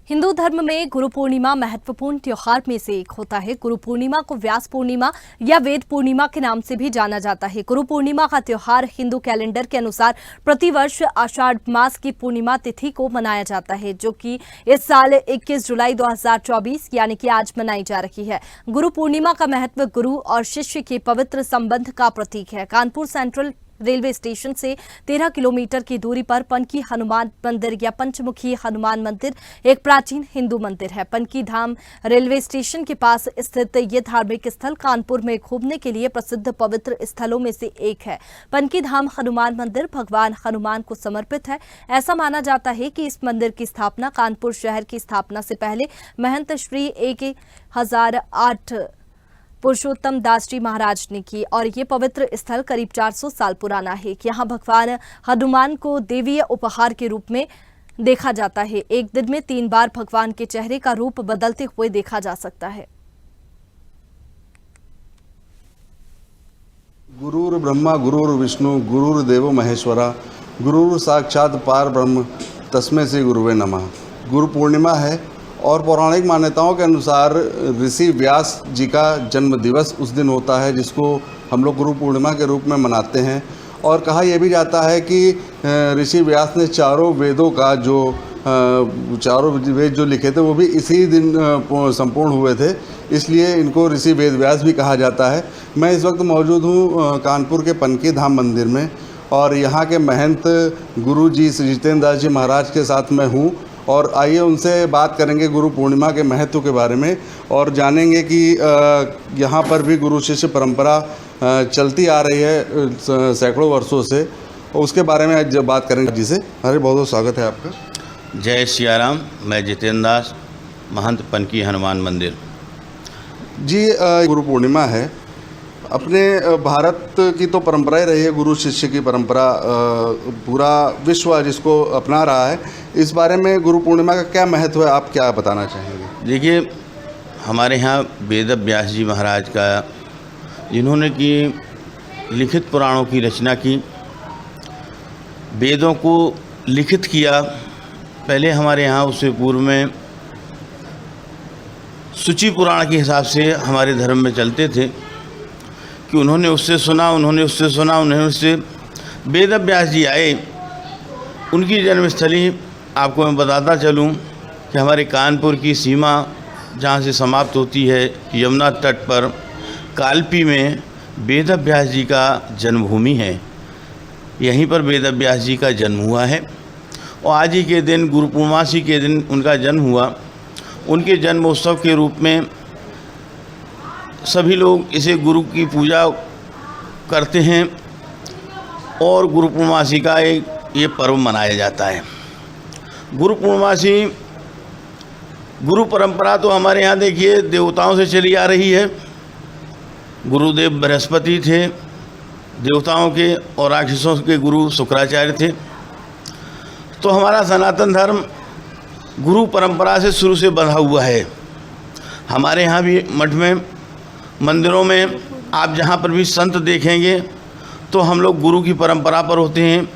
हिंदू धर्म में गुरु पूर्णिमा महत्वपूर्ण त्योहार में से एक होता है। गुरु पूर्णिमा को व्यास पूर्णिमा या वेद पूर्णिमा के नाम से भी जाना जाता है। गुरु पूर्णिमा का त्योहार हिंदू कैलेंडर के अनुसार प्रतिवर्ष आषाढ़ मास की पूर्णिमा तिथि को मनाया जाता है, जो कि इस साल 21 जुलाई 2024 यानी कि आज मनाई जा रही है। गुरु पूर्णिमा का महत्व गुरु और शिष्य के पवित्र संबंध का प्रतीक है। कानपुर सेंट्रल रेलवे स्टेशन से 13 किलोमीटर की दूरी पर पनकी हनुमान मंदिर या पंचमुखी हनुमान मंदिर एक प्राचीन हिंदू मंदिर है। पनकी धाम रेलवे स्टेशन के पास स्थित ये धार्मिक स्थल कानपुर में घूमने के लिए प्रसिद्ध पवित्र स्थलों में से एक है। पनकी धाम हनुमान मंदिर भगवान हनुमान को समर्पित है। ऐसा माना जाता है कि इस मंदिर की स्थापना कानपुर शहर की स्थापना से पहले महंत श्री 1008 पुरुषोत्तम दास जी महाराज ने की और ये पवित्र स्थल करीब 400 साल पुराना है। यहाँ भगवान हनुमान को देवीय उपहार के रूप में देखा जाता है। एक दिन में 3 बार भगवान के चेहरे का रूप बदलते हुए देखा जा सकता है। गुरुर् ब्रह्मा गुरुर्विष्णु गुरुर्देवो महेश्वरा गुरुर साक्षात पार ब्रह्म तस्मै श्री गुरुवे नमः। गुरु पूर्णिमा है और पौराणिक मान्यताओं के अनुसार ऋषि व्यास जी का जन्म दिवस उस दिन होता है, जिसको हम लोग गुरु पूर्णिमा के रूप में मनाते हैं। और कहा यह भी जाता है कि ऋषि व्यास ने चारों वेदों का चारों वेद जो लिखे थे वो भी इसी दिन संपूर्ण हुए थे, इसलिए इनको ऋषि वेद व्यास भी कहा जाता है। मैं इस वक्त मौजूद हूँ कानपुर के पनकी धाम मंदिर में और यहाँ के महंत गुरु जी श्री जितेंद्र दास जी महाराज के साथ मैं हूँ और आइए उनसे बात करेंगे गुरु पूर्णिमा के महत्व के बारे में और जानेंगे कि यहाँ पर भी गुरु शिष्य परंपरा चलती आ रही है सैकड़ों वर्षों से, और उसके बारे में आज बात करेंगे जी से। अरे बहुत बहुत स्वागत है आपका। जय सियाराम। मैं जितेंद्र दास, महंत पनकी हनुमान मंदिर। जी गुरु पूर्णिमा है, अपने भारत की तो परंपरा ही रही है गुरु शिष्य की परंपरा, पूरा विश्व जिसको अपना रहा है। इस बारे में गुरु पूर्णिमा का क्या महत्व है, आप क्या बताना चाहेंगे? देखिए, हमारे यहाँ वेद व्यास जी महाराज का, जिन्होंने कि लिखित पुराणों की रचना की, वेदों को लिखित किया। पहले हमारे यहाँ उससे पूर्व में सूची पुराण के हिसाब से हमारे धर्म में चलते थे कि उन्होंने उससे सुना, उन्होंने उससे वेद व्यास जी आए। उनकी जन्मस्थली आपको मैं बताता चलूं कि हमारे कानपुर की सीमा जहां से समाप्त होती है यमुना तट पर कालपी में वेद व्यास जी का जन्मभूमि है। यहीं पर वेद व्यास जी का जन्म हुआ है और आज ही के दिन गुरु पूर्णिमासी के दिन उनका जन्म हुआ। उनके जन्मोत्सव के रूप में सभी लोग इसे गुरु की पूजा करते हैं और गुरु पूर्णिमासी का ये पर्व मनाया जाता है। गुरु पूर्णिमासी गुरु परंपरा तो हमारे यहाँ देखिए देवताओं से चली आ रही है। गुरुदेव बृहस्पति थे देवताओं के और राक्षसों के गुरु शुक्राचार्य थे। तो हमारा सनातन धर्म गुरु परंपरा से शुरू से बंधा हुआ है। हमारे यहाँ भी मठ में, मंदिरों में आप जहाँ पर भी संत देखेंगे तो हम लोग गुरु की परंपरा पर होते हैं।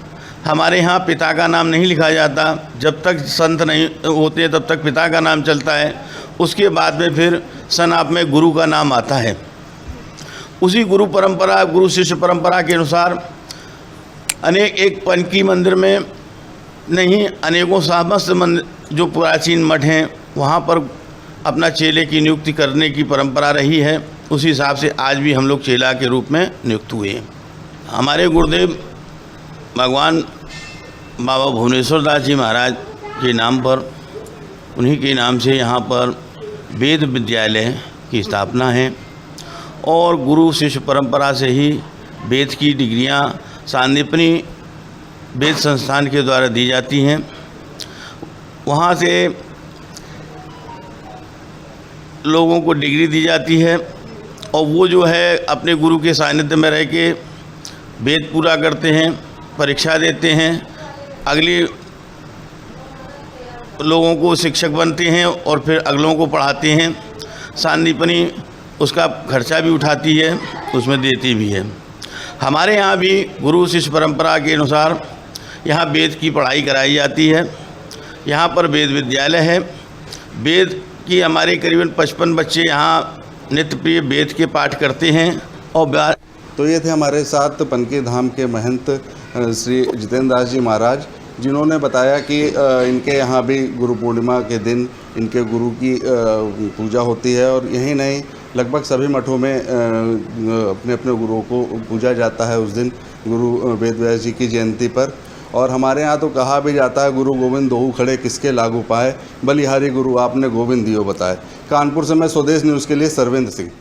हमारे यहाँ पिता का नाम नहीं लिखा जाता, जब तक संत नहीं होते तब तक पिता का नाम चलता है। उसके बाद में फिर सनाप में गुरु का नाम आता है। उसी गुरु परंपरा, गुरु शिष्य परंपरा के अनुसार अनेक, एक पनकी मंदिर में नहीं अनेकों समस्त जो प्राचीन मठ हैं वहाँ पर अपना चेले की नियुक्ति करने की परंपरा रही है। उसी हिसाब से आज भी हम लोग चेला के रूप में नियुक्त हुए हैं। हमारे गुरुदेव भगवान बाबा भुवनेश्वर दास जी महाराज के नाम पर, उन्हीं के नाम से यहाँ पर वेद विद्यालय की स्थापना है और गुरु शिष्य परंपरा से ही वेद की डिग्रियाँ सांदीपनी वेद संस्थान के द्वारा दी जाती हैं। वहाँ से लोगों को डिग्री दी जाती है और वो जो है अपने गुरु के सानिध्य में रह के वेद पूरा करते हैं, परीक्षा देते हैं, अगले लोगों को शिक्षक बनते हैं और फिर अगलों को पढ़ाते हैं। सांदीपनी उसका खर्चा भी उठाती है, उसमें देती भी है। हमारे यहाँ भी गुरु शिष्य परंपरा के अनुसार यहाँ वेद की पढ़ाई कराई जाती है। यहाँ पर वेद विद्यालय है वेद की हमारे करीबन 55 बच्चे यहाँ नित्य प्रिय वेद के पाठ करते हैं। और तो ये थे हमारे साथ पनकी धाम के महंत श्री जितेंद्र दास जी महाराज, जिन्होंने बताया कि इनके यहाँ भी गुरु पूर्णिमा के दिन इनके गुरु की पूजा होती है। और यही नहीं, लगभग सभी मठों में अपने अपने गुरुओं को पूजा जाता है उस दिन, गुरु वेद व्यास जी की जयंती पर। और हमारे यहाँ तो कहा भी जाता है, गुरु गोविंद दोहु खड़े किसके लागू पाए, बलिहारी गुरु आपने गोविंद दियो बताए। कानपुर से मैं स्वदेश न्यूज़ के लिए सर्वेंद्र सिंह।